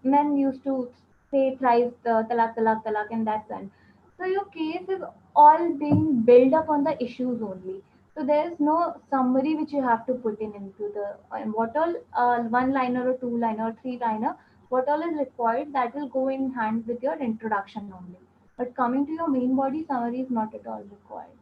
men used to say thrice talak, talak, talak, and that's end. So your case is all being built up on the issues only. So there is no summary which you have to put in into the what all one liner or two liner or three liner, what all is required that will go in hand with your introduction only. But coming to your main body, summary is not at all required.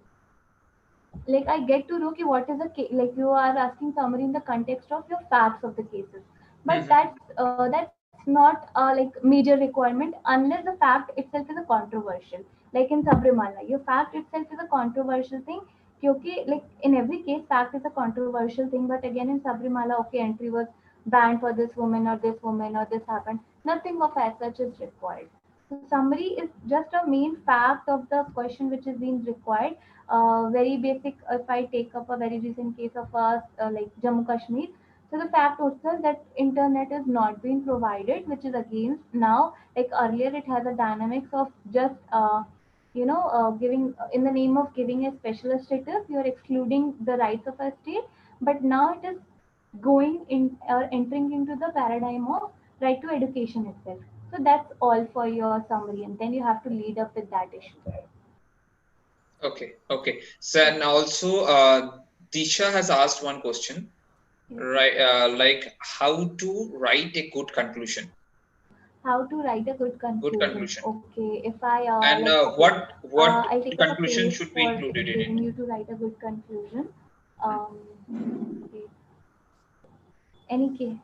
Like I get to know ki what is the like you are asking summary in the context of your facts of the cases, but Mhm. that's not like major requirement unless the fact itself is a controversial. Like in Sabrimala, your fact itself is a controversial thing. क्योंकि like in every case fact is a controversial thing, but again in Sabrimala, okay, entry was banned for this woman or this woman or this happened. Nothing of as such is required. So summary is just a main fact of the question which is being required. Very basic. If I take up a very recent case of like Jammu Kashmir, so the fact also that internet is not being provided, which is against now. Like earlier, it has a dynamics of just giving in the name of giving a special status, you are excluding the rights of a state. But now it is going in or entering into the paradigm of right to education itself. So that's all for your summary, and then you have to lead up with that issue. Okay, okay. So and also, Disha has asked one question, Yes. right? Like how to write a good conclusion. How to write a good Good conclusion. conclusion. Okay, if I And like, okay, what I'll take up a conclusion case should be for included in it? giving you to write a good conclusion. Hmm. Um, okay, any case.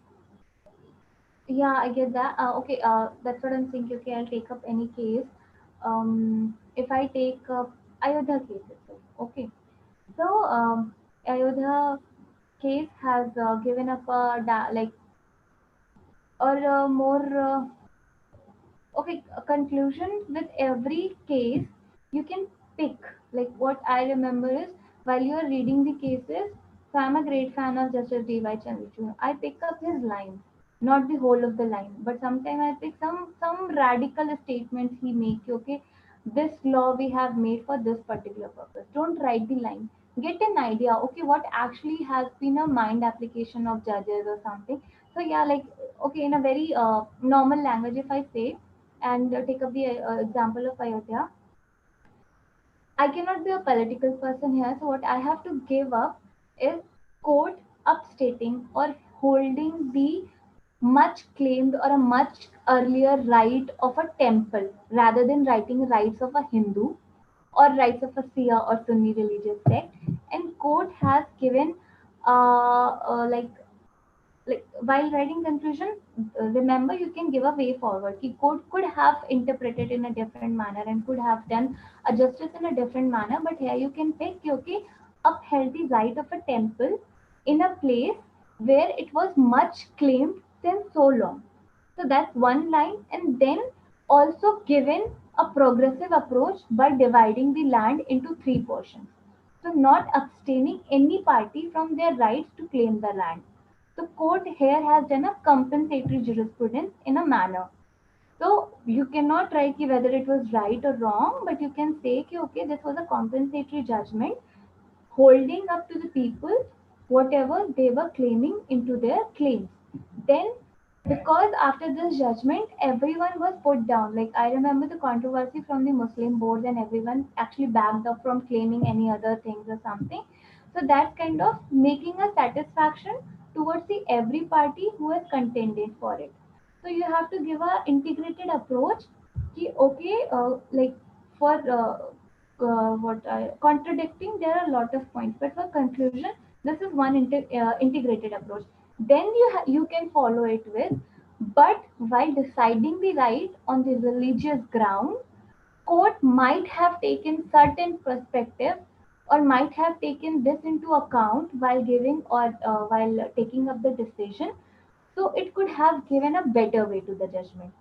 Yeah, I get that. Okay, that's what I'm saying. Okay, I'll take up any case. If I take up Ayodhya case itself. Okay, so Ayodhya case has given up a like or more. Okay, a conclusion with every case you can pick. Like what I remember is while you are reading the cases, so I'm a great fan of Justice D.Y. Chandrachud. I pick up his line, not the whole of the line, but sometimes I pick some radical statements he make. Okay, this law we have made for this particular purpose. Don't write the line. Get an idea. Okay, what actually has been a mind application of judges or something. So yeah, like okay, in a very normal language, if I say and take up the example of Ayodhya, I cannot be a political person here. So what I have to give up is court upstating or holding the much claimed or a much earlier right of a temple rather than writing rights of a Hindu or rights of a Shia or Sunni religious sect. And court has given like while writing conclusion, remember you can give a way forward. Ki court could have interpreted in a different manner and could have done a justice in a different manner, but here you can pick कि, okay, upheld the right of a temple in a place where it was much claimed since so long. So that's one line, and then also given a progressive approach by dividing the land into three portions, so not abstaining any party from their rights to claim the land. The court here has done a compensatory jurisprudence in a manner. So you cannot write ki whether it was right or wrong, but you can say ki okay, this was a compensatory judgment holding up to the people whatever they were claiming into their claims. Then, because after this judgment, everyone was put down. Like I remember the controversy from the Muslim boards, and everyone actually backed up from claiming any other things or something. So that's kind of making a satisfaction towards the every party who has contended for it. So you have to give a integrated approach. Ki, okay, like for what contradicting, there are a lot of points, but for conclusion, this is one integrated approach. Then you can follow it with, but while deciding the right on the religious ground, court might have taken certain perspective or might have taken this into account while giving or while taking up the decision, so it could have given a better way to the judgment.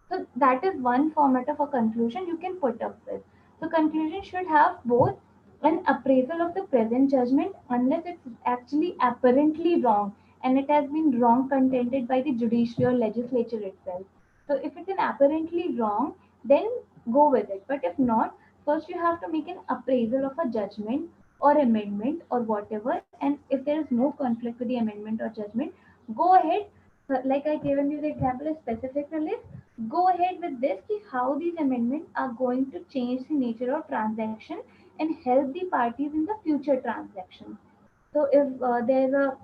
So that is one format of a conclusion you can put up with. So conclusion should have both an appraisal of the present judgment unless it's actually apparently wrong and it has been wrong contended by the judiciary or legislature itself. So if it's an apparently wrong, then go with it. But if not, first you have to make an appraisal of a judgment or amendment or whatever. And if there is no conflict with the amendment or judgment, go ahead. So like I given you the example of specific relief, go ahead with this ki how these amendments are going to change the nature of transaction and help the parties in the future transactions. So if there's a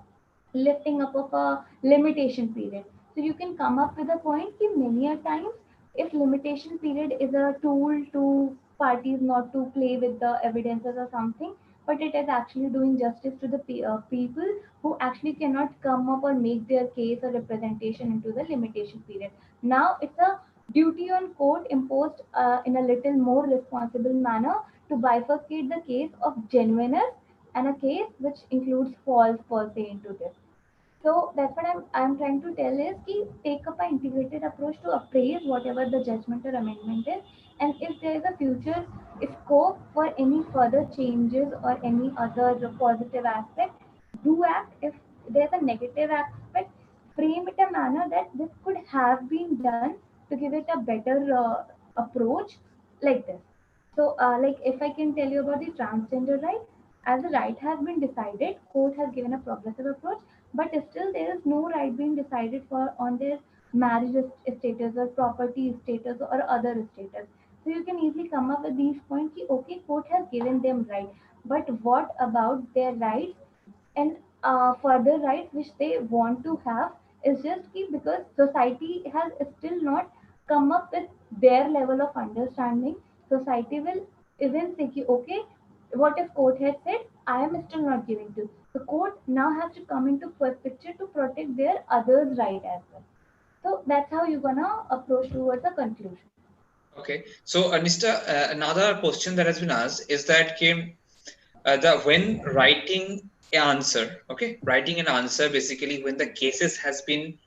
lifting up of a limitation period, so you can come up with a point ki many a times if limitation period is a tool to parties not to play with the evidences or something, but it is actually doing justice to the people who actually cannot come up or make their case or representation into the limitation period. Now it's a duty on court imposed in a little more responsible manner to bifurcate the case of genuineness and a case which includes false per se into this. So that's what I'm trying to tell is ki take up an integrated approach to appraise whatever the judgment or amendment is, and if there is a future scope for any further changes or any other positive aspect, do act. If there's a negative aspect, frame it a manner that this could have been done to give it a better approach like this. So, like if I can tell you about the transgender right, as the right has been decided, court has given a progressive approach, but still there is no right being decided for on their marriage status or property status or other status. So you can easily come up with these points ki, okay, court has given them right, but what about their rights and further rights which they want to have is just ki because society has still not come up with their level of understanding. Society will even say ki, okay, what if court has said I am still not giving to, the court now has to come into picture to protect their others right as well. So that's how you're gonna approach towards a conclusion. Okay, so Anista, another question that has been asked is that came the when writing an answer, okay, writing an answer basically when the cases has been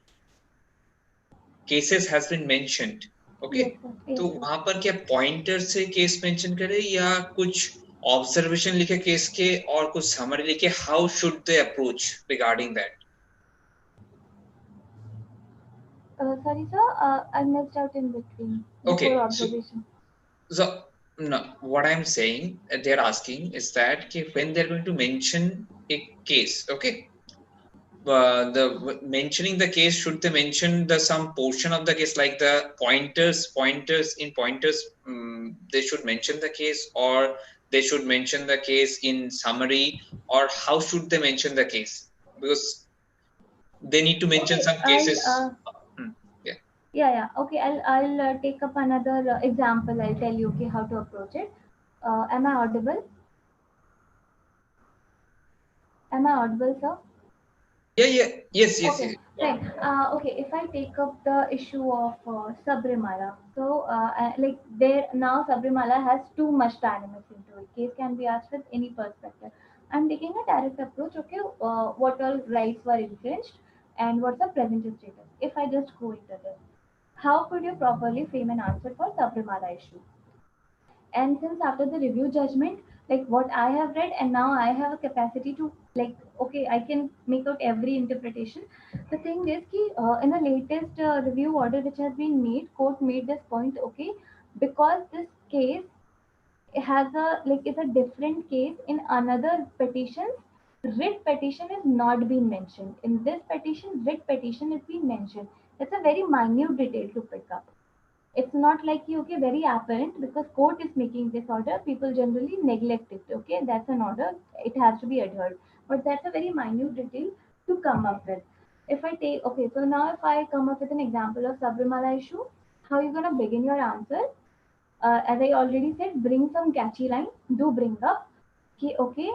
mentioned, okay, Yes sir, yes तो sir. वहां पर क्या pointer से case mention करे या कुछ observation लिखे case के और कुछ समरी लिखे, how should they approach regarding that? Sorry sir, I missed out in between before Okay, observation. so no, what I'm saying, they're asking is that okay, when they're going to mention a case, okay, the mentioning the case, should they mention the some portion of the case like the pointers in pointers, they should mention the case, or they should mention the case in summary, or how should they mention the case? Because they need to mention Okay, some cases. Hmm, yeah. yeah. Okay, I'll take up another example. I'll tell you okay how to approach it. Am I audible? Am I audible, sir? Yeah, yeah, yes, yes, Okay, yes. right. Okay, if I take up the issue of Sabrimala, so like there now Sabrimala has too much dynamics into it. Case can be asked with any perspective. I'm taking a direct approach. Okay, what all rights were infringed and what's the present status? If I just go into this, how could you properly frame an answer for Sabrimala issue? And since after the review judgment, like what I have read and now I have a capacity to like okay I can make out every interpretation. The thing is ki, in the latest review order which has been made, court made this point okay because this case has a like it's a different case in another petition, writ petition is not being mentioned in this petition, writ petition is being mentioned. It's a very minute detail to pick up. It's not like you okay very apparent because court is making this order, people generally neglect it. Okay, that's an order, it has to be adhered, but that's a very minute detail to come up with. If I take okay, so now if I come up with an example of Sabrimala issue, how you gonna begin your answer? As I already said, bring some catchy line. Do bring up, okay,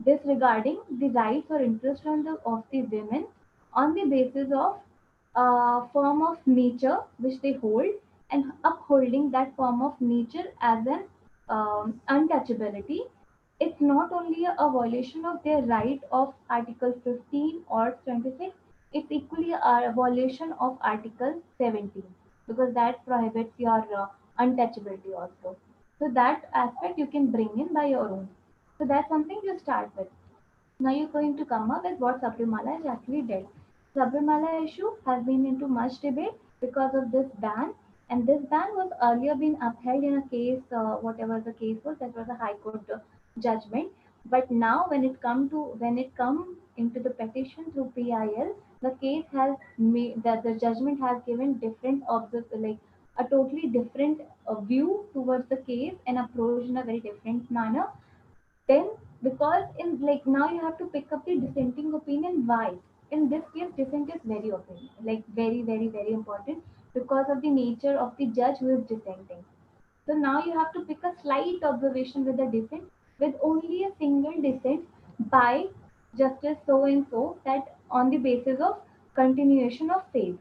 this regarding the rights or interest of the women on the basis of form of nature which they hold and upholding that form of nature as an untouchability. It's not only a violation of their right of Article 15 or 26, it's equally a violation of Article 17 because that prohibits your untouchability also. So that aspect you can bring in by your own. So that's something you start with. Now you're going to come up with what Sabrimala is actually did. Sabrimala issue has been into much debate because of this ban, and this ban was earlier been upheld in a case, whatever the case was, that was a High Court judgment. But now, when it come into the petition through PIL, the case has made that the judgment has given different a totally different view towards the case and approach in a very different manner. Then, because in like now you have to pick up the dissenting opinion. Why? In this case, dissent is very opinion, like very, very, very important because of the nature of the judge who is dissenting. So now you have to pick a slight observation with a dissent, with only a single dissent by Justice so and so, that on the basis of continuation of faith.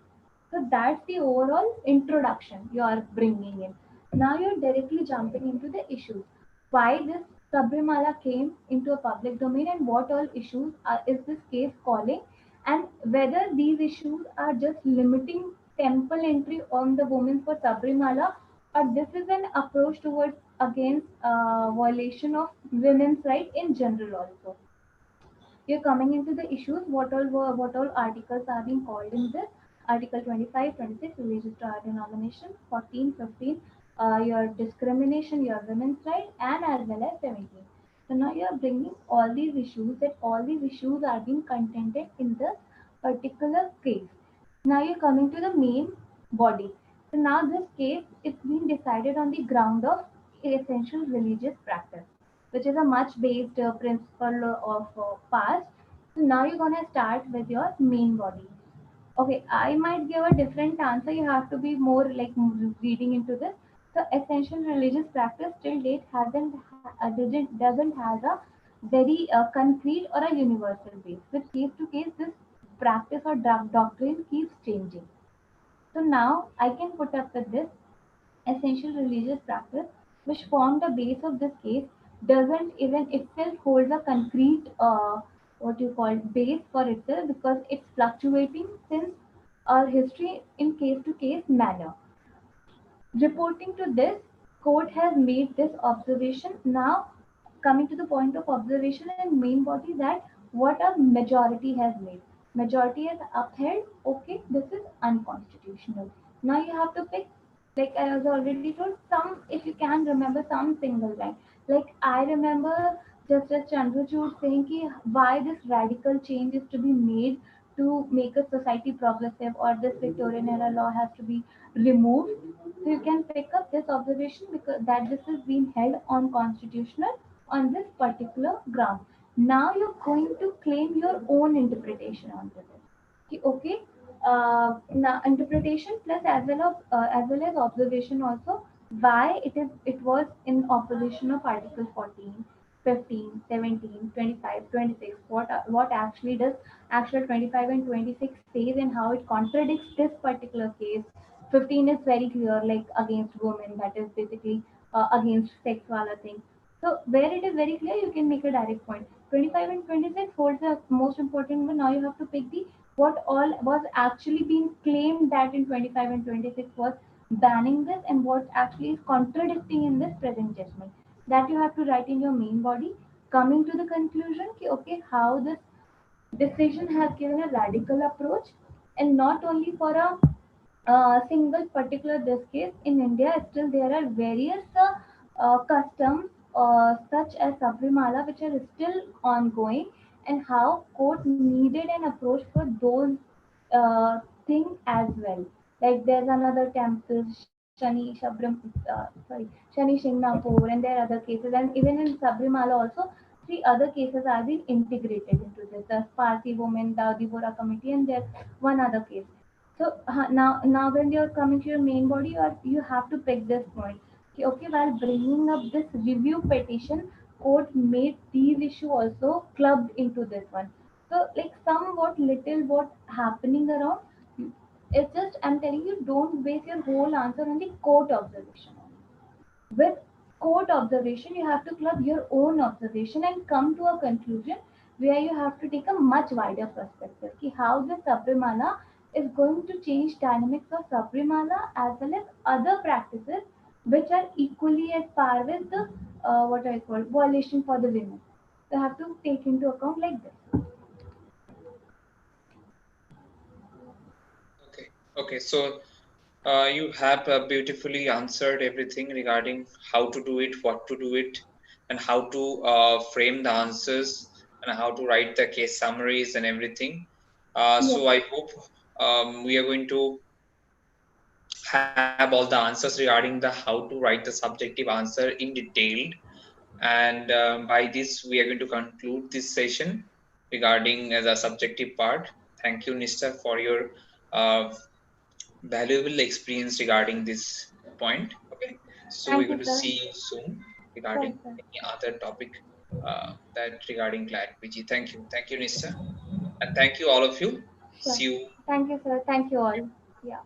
So that's the overall introduction you are bringing in. Now you're directly jumping into the issues. Why this Sabrimala came into a public domain and what all issues is this case calling, and whether these issues are just limiting temple entry on the women for Sabrimala, or this is an approach towards against violation of women's right in general also. You're coming into the issues, what all articles are being called in this. Article 25, 26, religious denomination, 14, 15, your discrimination, your women's right, and as well as 17. So now you are bringing all these issues, that all these issues are being contended in the particular case. Now you're coming to the main body. So now this case is being decided on the ground of essential religious practice, which is a much based principle of past. So now you're gonna start with your main body. Okay, I might give a different answer. You have to be more like reading into this. So essential religious practice till date doesn't has a very concrete or a universal base. With case to case, this practice or doctrine keeps changing. So now I can put up with this essential religious practice, which form the base of this case, doesn't even itself hold a concrete what you call base for itself, because it's fluctuating since our history in case to case manner. Reporting to this, court has made this observation. Now, coming to the point of observation and main body, that what a majority has made. Majority has upheld, okay, this is unconstitutional. Now you have to pick, like I was already told, some, if you can remember some single line. Like I remember Justice Chandrachud saying ki why this radical change is to be made to make a society progressive, or this Victorian era law has to be removed. So you can pick up this observation because that this is being held unconstitutional on this particular ground. Now you're going to claim your own interpretation onto this. Okay, now interpretation plus as well as observation also, why it was in opposition of Article 14, 15, 17, 25, 26. What actually does actual 25 and 26 says, and how it contradicts this particular case. 15 is very clear, like against women, that is basically against sex wala thing. So where it is very clear, you can make a direct point. 25 and 26 holds the most important one. Now you have to pick the what all was actually being claimed that in 25 and 26 was banning this, and what actually is contradicting in this present judgment. That you have to write in your main body. Coming to the conclusion, ki, okay, how this decision has given a radical approach, and not only for a single particular this case. In India still there are various customs such as Sabrimala which are still ongoing, and how court needed an approach for those thing as well. Like there's another temple, Shani Shingnapur, and there are other cases, and even in Sabrimala also, three other cases are being integrated into this. The Parsi women, the Adivora committee, and there's one other case. So now when you're coming to your main body, you have to pick this point. Okay, while bringing up this review petition, court made these issue also clubbed into this one. So like somewhat little what happening around. It's just I'm telling you, don't base your whole answer on the court observation. With court observation, you have to club your own observation and come to a conclusion where you have to take a much wider perspective. Ki how the Sabrimala is going to change dynamics of Sabrimala as well as other practices which are equally at par with the what I call violation for the women. So you have to take into account like this. Okay. Okay. So you have beautifully answered everything regarding how to do it, what to do it, and how to frame the answers, and how to write the case summaries and everything. Yes. So I hope we are going to have all the answers regarding the how to write the subjective answer in detail. And by this, we are going to conclude this session regarding the subjective part. Thank you, Nista, for your uh, valuable experience regarding this point. Okay, so we're Thank going you, to sir. see you soon Sure, regarding sir. any other topic that regarding Clat PG. Thank you, Nista, and thank you all of you. Sure. See you. Thank you, sir. Thank you all. Yeah.